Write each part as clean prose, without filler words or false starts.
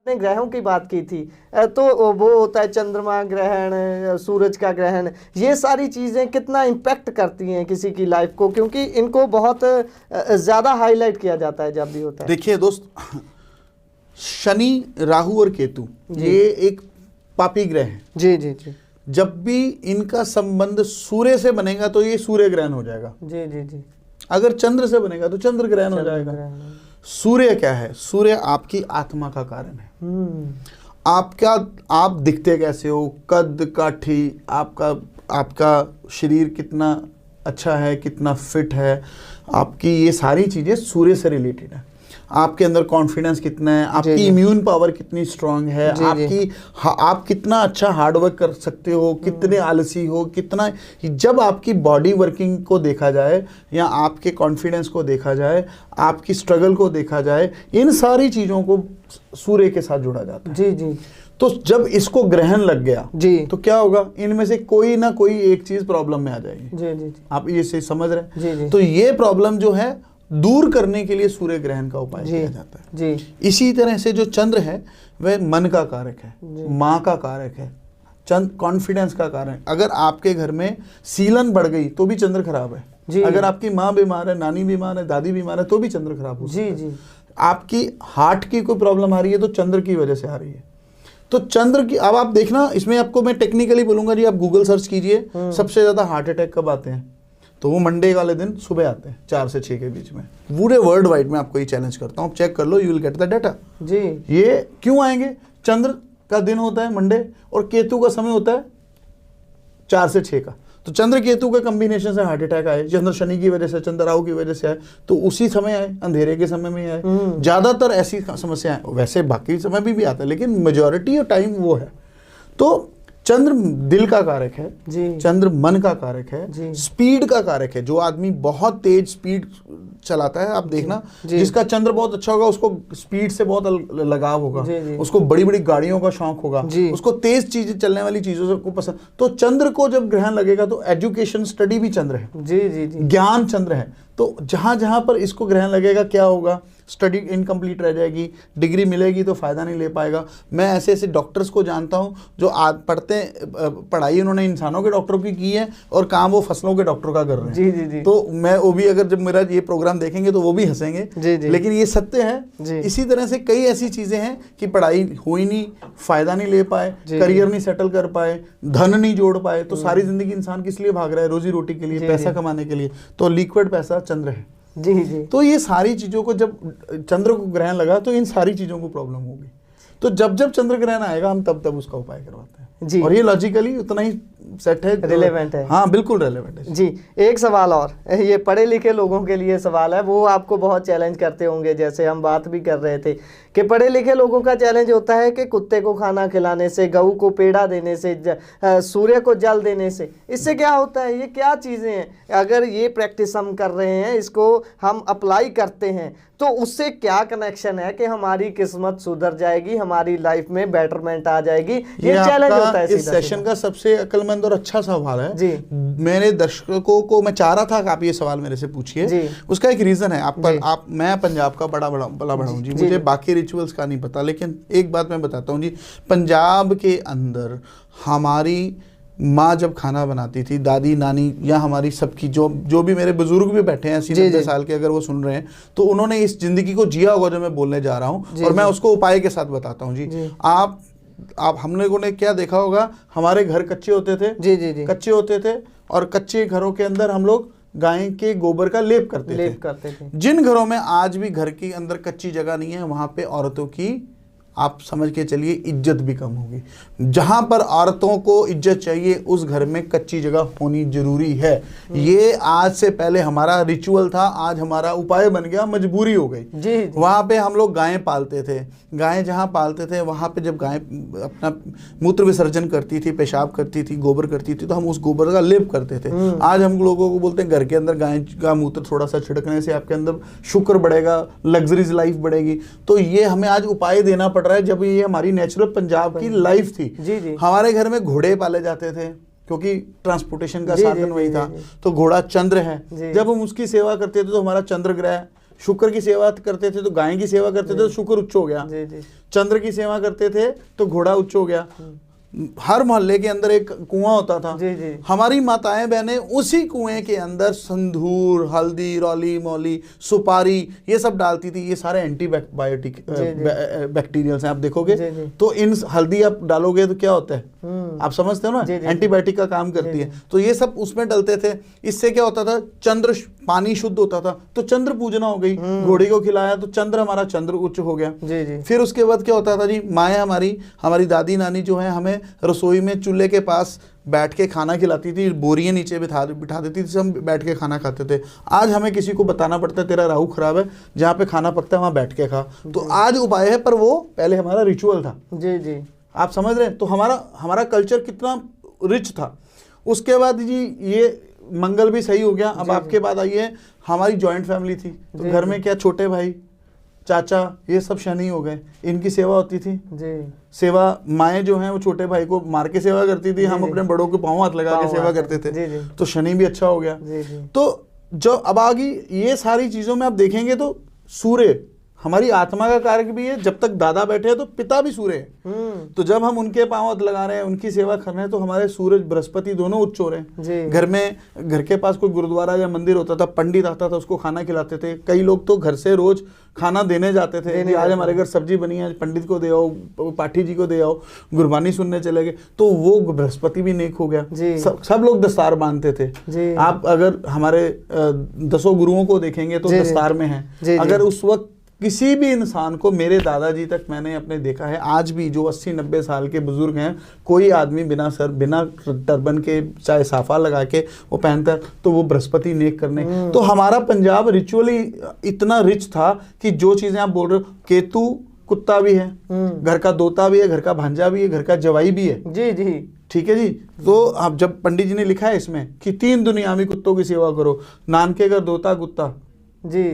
ने ग्रहों की बात की थी, तो वो होता है चंद्रमा ग्रहण, सूरज का ग्रहण, ये सारी चीज़ें कितना इम्पैक्ट करती हैं किसी की लाइफ को, क्योंकि इनको बहुत ज़्यादा हाईलाइट किया जाता है जब भी होता है। देखिए दोस्त, शनि, राहु और केतु ये एक पापी ग्रह है। जी जी जी। जब भी इनका संबंध सूर्य से बनेगा तो ये सूर्य ग्रहण हो जाएगा। जी जी जी। अगर चंद्र से बनेगा तो चंद्र ग्रहण हो जाएगा। सूर्य क्या है? सूर्य आपकी आत्मा का कारण है। आप दिखते कैसे हो, कद काठी, आपका शरीर कितना अच्छा है, कितना फिट है, आपकी ये सारी चीजें सूर्य से रिलेटेड है। आपके अंदर कॉन्फिडेंस कितना है, आपकी इम्यून पावर कितनी स्ट्रांग है, आप कितना अच्छा हार्ड वर्क कर सकते हो, कितने आलसी हो, कितना। जब आपकी बॉडी वर्किंग को देखा जाए या आपके कॉन्फिडेंस को देखा जाए, आपकी स्ट्रगल को देखा जाए, इन सारी चीज़ों को सूर्य के साथ जोड़ा जाता है। जी जी। तो जब इसको ग्रहण लग गया जी, तो क्या होगा? इनमें से कोई ना कोई एक चीज प्रॉब्लम में आ जाएगी। जी जी। आप ये से समझ रहे हैं? जी जी। तो ये प्रॉब्लम जो है दूर करने के लिए सूर्य ग्रहण का उपाय किया जाता है। जी। इसी तरह से जो चंद्र है वह मन का कारक है, माँ का कारक है, कॉन्फिडेंस का कारक। अगर आपके घर में सीलन बढ़ गई तो भी चंद्र खराब है। अगर आपकी माँ बीमार है, नानी बीमार है, दादी बीमार है, तो भी चंद्र खराब हो सकता है। जी जी। आपकी हार्ट की कोई प्रॉब्लम आ रही है तो चंद्र की वजह से आ रही है। तो चंद्र की, अब आप देखना, इसमें आपको मैं टेक्निकली बोलूंगा जी, आप गूगल सर्च कीजिए सबसे ज्यादा हार्ट अटैक कब आते हैं, तो वो मंडे वाले दिन सुबह आते हैं 4 से 6 के बीच में। पूरे वर्ल्ड वाइड में आपको ये चैलेंज करता हूँ, चेक कर लो, you will get the data. जी। ये क्यों आएंगे? चंद्र का दिन होता है मंडे और केतु का समय होता है 4 से 6 का। तो चंद्र केतु के कॉम्बिनेशन से हार्ट अटैक आए, चंद्र शनि की वजह से, चंद्र राहु की वजह से आए, तो उसी समय आए, अंधेरे के समय में आए। ज्यादातर ऐसी समस्याएं, वैसे बाकी समय भी आता है लेकिन मेजॉरिटी ऑफ टाइम वो है। तो चंद्र दिल का कारक है जी, चंद्र मन का कारक है, स्पीड का कारक है। जो आदमी बहुत तेज स्पीड चलाता है, आप देखना जी, जिसका चंद्र बहुत अच्छा होगा उसको स्पीड से बहुत लगाव होगा, उसको बड़ी बड़ी गाड़ियों का शौक होगा, उसको तेज चीजें, चलने वाली चीजों से को पसंद। तो चंद्र को जब ग्रहण लगेगा तो एजुकेशन स्टडी भी चंद्र है, जी जी जी, ज्ञान चंद्र है। तो जहां जहां पर इसको ग्रहण लगेगा क्या होगा? स्टडी इनकम्प्लीट रह जाएगी, डिग्री मिलेगी तो फायदा नहीं ले पाएगा। मैं ऐसे ऐसे डॉक्टर्स को जानता हूं जो पढ़ाई उन्होंने इंसानों के डॉक्टरों की है और काम वो फसलों के डॉक्टर का कर रहे हैं। जी जी जी। तो मैं वो भी, अगर जब मेरा ये प्रोग्राम देखेंगे तो वो भी हंसेंगे। जी जी। लेकिन ये सत्य है। इसी तरह से कई ऐसी चीजें हैं कि पढ़ाई हुई नहीं, फायदा नहीं ले पाए, करियर नहीं सेटल कर पाए, धन नहीं जोड़ पाए, तो सारी जिंदगी इंसान किस लिए भाग रहा है? रोजी रोटी के लिए, पैसा कमाने के लिए। तो लिक्विड पैसा चंद्र है। जी जी। तो ये सारी चीजों को, जब चंद्र को ग्रहण लगा तो इन सारी चीजों को प्रॉब्लम होगी। तो जब जब चंद्र ग्रहण आएगा हम तब तब उसका उपाय करवाते हैं जी। और ये लॉजिकली उतना ही सेट है, रिलेवेंट है। हाँ बिल्कुल रिलेवेंट है जी। एक सवाल और, ये पढ़े लिखे लोगों के लिए सवाल है, वो आपको बहुत चैलेंज करते होंगे। जैसे हम बात भी कर रहे थे कि पढ़े लिखे लोगों का चैलेंज होता है कि कुत्ते को खाना खिलाने से, गऊ को पेड़ा देने से, सूर्य को जल देने से, इससे क्या होता है? ये क्या चीज़ें हैं? अगर ये प्रैक्टिस हम कर रहे हैं, इसको हम अप्लाई करते हैं, तो उससे क्या कनेक्शन है कि हमारी किस्मत सुधर जाएगी, हमारी लाइफ में बेटरमेंट आ जाएगी? ये चैलेंज होता है। इस सेशन का सबसे अक्लमंद और अच्छा सवाल है जी। मेरे दर्शकों को मैं चाह रहा था कि आप ये सवाल मेरे से पूछिए। उसका एक रीजन है। मैं पंजाब का बड़ा हूँ जी, मुझे बाकी रिचुअल्स का नहीं पता, लेकिन एक बात मैं बताता हूँ जी। पंजाब के अंदर हमारी माँ जब खाना बनाती थी, दादी नानी या हमारी सबकी, जो भी मेरे बुजुर्ग भी बैठे हैं 80-90 साल के, अगर वो सुन रहे हैं तो उन्होंने इस जिंदगी को जिया होगा जो मैं बोलने जा रहा हूँ, और मैं उसको उपाय के साथ बताता हूँ जी। आप हम लोगों ने क्या देखा होगा, हमारे घर कच्चे होते थे जी, कच्चे होते थे, और कच्चे घरों के अंदर हम लोग गाय के गोबर का लेप करते थे। जिन घरों में आज भी घर के अंदर कच्ची जगह नहीं है, वहां पे औरतों की, आप समझ के चलिए, इज्जत भी कम होगी। जहां पर औरतों को इज्जत चाहिए उस घर में कच्ची जगह होनी जरूरी है। ये आज से पहले हमारा रिचुअल था, आज हमारा उपाय बन गया, मजबूरी हो गई जी। वहां पे हम लोग गायें पालते थे, गायें जहां पालते थे वहां पे जब गाय अपना मूत्र विसर्जन करती थी, पेशाब करती थी, गोबर करती थी, तो हम उस गोबर का लेप करते थे। आज हम लोगों को बोलते हैं घर के अंदर गाय का मूत्र थोड़ा सा छिड़कने से आपके अंदर शुक्र बढ़ेगा, लग्जरीज लाइफ बढ़ेगी। तो ये हमें आज उपाय देना पड़ रहा है, जब ये हमारी नेचुरल पंजाब की लाइफ थी जी जी। हमारे घर में घोड़े पाले जाते थे क्योंकि ट्रांसपोर्टेशन का साधन वही था। तो घोड़ा चंद्र है, जब हम उसकी सेवा करते थे तो हमारा चंद्र ग्रह शुक्र की सेवा करते थे तो गाय की सेवा करते थे तो शुक्र उच्च हो गया। जी जी चंद्र की सेवा करते थे तो घोड़ा उच्च हो गया। हर मोहल्ले के अंदर एक कुआं होता था। जी जी हमारी माताएं बहनें उसी कुएं के अंदर संदूर, हल्दी, रौली मौली, सुपारी ये सब डालती थी। ये सारे एंटीबायोटिक बैक्टीरियल्स हैं, आप देखोगे जी जी तो इन हल्दी आप डालोगे तो क्या होता है, आप समझते हो ना, जी जी एंटीबायोटिक का काम करती है। तो ये सब उसमें डलते थे। इससे क्या होता था, चंद्र पानी शुद्ध होता था तो चंद्र पूजना हो गई। घोड़ी को खिलाया तो चंद्र हमारा चंद्र उच्च हो गया। जी जी फिर उसके बाद क्या होता था जी, माएँ हमारी दादी नानी जो है हमें रसोई में चूल्हे के पास बैठ के खाना खिलाती थी, बोरियां नीचे बिठा देती थी, हम बैठ के खाना खाते थे। आज हमें किसी को बताना पड़ता है तेरा राहु खराब है, जहाँ पे खाना पकता है वहाँ बैठ के खा। तो आज उपाय है, पर वो पहले हमारा रिचुअल था। जी जी आप समझ रहे हैं? तो हमारा कल्चर कितना रिच था। उसके बाद जी ये मंगल भी सही हो गया। अब आपके बाद आइए, हमारी जॉइंट फैमिली थी तो घर में क्या, छोटे भाई, चाचा, ये सब शनि हो गए, इनकी सेवा होती थी। जी सेवा माएँ जो हैं वो छोटे भाई को मार के सेवा करती थी, हम अपने बड़ों के पाँव हाथ लगा के सेवा करते थे। जी जी तो शनि भी अच्छा हो गया। जी जी तो जो अब आ गई ये सारी चीजों में आप देखेंगे तो सूर्य हमारी आत्मा का कारक भी है। जब तक दादा बैठे हैं तो पिता भी सूर्य है। तो जब हम उनके पांव हाथ लगा रहे हैं, उनकी सेवा कर रहे हैं, तो हमारे सूरज बृहस्पति दोनों उच्च हो रहे जी। हैं। घर के पास कोई गुरुद्वारा या मंदिर होता था, पंडित आता था, उसको खाना खिलाते थे। कई लोग तो घर से रोज खाना देने जाते थे कि आज हमारे घर सब्जी बनी है, पंडित को दे आओ, पाठी जी को दे आओ, गुरबानी सुनने चले गए। तो वो बृहस्पति भी नेक हो गया। सब लोग दस्तार बांधते थे। आप अगर हमारे 10 गुरुओं को देखेंगे तो दस्तार में है। अगर उस वक्त किसी भी इंसान को, मेरे दादाजी तक मैंने अपने देखा है, आज भी जो 80-90 साल के बुजुर्ग हैं, कोई आदमी बिना टर्बन के, चाहे साफा लगा के वो पहनता है, तो वो बृहस्पति नेक करने। तो हमारा पंजाब रिचुअली इतना रिच था कि जो चीजें आप बोल रहे हो, केतु कुत्ता भी है, घर का दोता भी है, घर का भांजा भी है, घर का जवाई भी है। जी जी ठीक है जी। तो अब जब पंडित जी ने लिखा है इसमें कि 3 दुनियावी कुत्तों की सेवा करो, नानके घर दोता कुत्ता जी,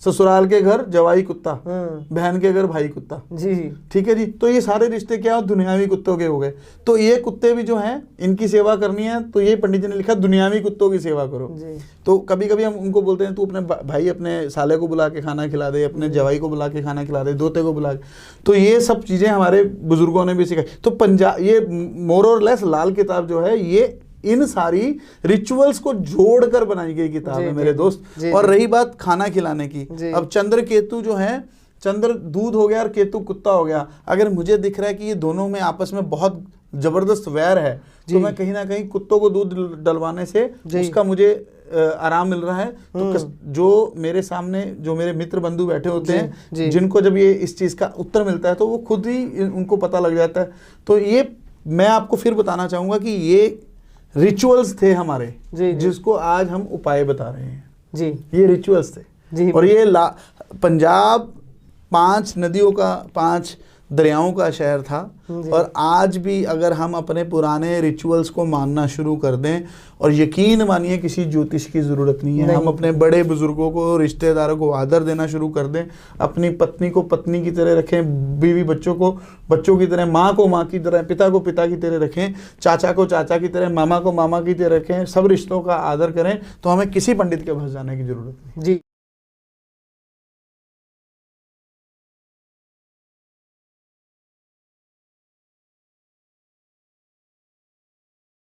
ससुराल के घर जवाई कुत्ता, बहन के घर भाई कुत्ता। जी ठीक है जी। तो ये सारे रिश्ते क्या, दुनियावी कुत्तों के हो गए। तो ये कुत्ते भी जो हैं, इनकी सेवा करनी है, तो ये पंडित जी ने लिखा दुनियावी कुत्तों की सेवा करो। जी। तो कभी कभी हम उनको बोलते हैं, तू अपने भाई, अपने साले को बुला के खाना खिला दे, अपने जवाई को बुला के खाना खिला दे, दोते को बुला के। तो ये सब चीजें हमारे बुजुर्गों ने भी सिखाई। तो पंजाब, ये मोर और लेस लाल किताब जो है, ये इन सारी रिचुअल्स को जोड़कर बनाई गई किताब है मेरे दोस्त। और रही बात खाना खिलाने की, अब चंद्र केतु जो है, चंद्र दूध हो गया और केतु कुत्ता हो गया। अगर मुझे दिख रहा है कि ये दोनों में आपस में बहुत जबरदस्त वैर है, तो मैं कहीं ना कहीं कुत्तों को दूध डलवाने से उसका मुझे आराम मिल रहा है। तो जो मेरे सामने, जो मेरे मित्र बंधु बैठे होते हैं, जिनको जब ये इस चीज का उत्तर मिलता है तो वो खुद ही उनको पता लग जाता है। तो ये मैं आपको फिर बताना चाहूंगा कि ये रिचुअल्स थे हमारे, जिसको आज हम उपाय बता रहे हैं। जी, ये रिचुअल्स थे जी। और ये पंजाब 5 नदियों का, 5 दरियाओं का शहर था। और आज भी अगर हम अपने पुराने रिचुअल्स को मानना शुरू कर दें, और यकीन मानिए किसी ज्योतिष की ज़रूरत नहीं है, हम अपने बड़े बुजुर्गों को, रिश्तेदारों को आदर देना शुरू कर दें, अपनी पत्नी को पत्नी की तरह रखें, बीवी बच्चों को बच्चों की तरह, माँ को माँ की तरह, पिता को पिता की तरह रखें, चाचा को चाचा की तरह, मामा को मामा की तरह रखें, सब रिश्तों का आदर करें, तो हमें किसी पंडित के पास जाने की ज़रूरत नहीं। जी।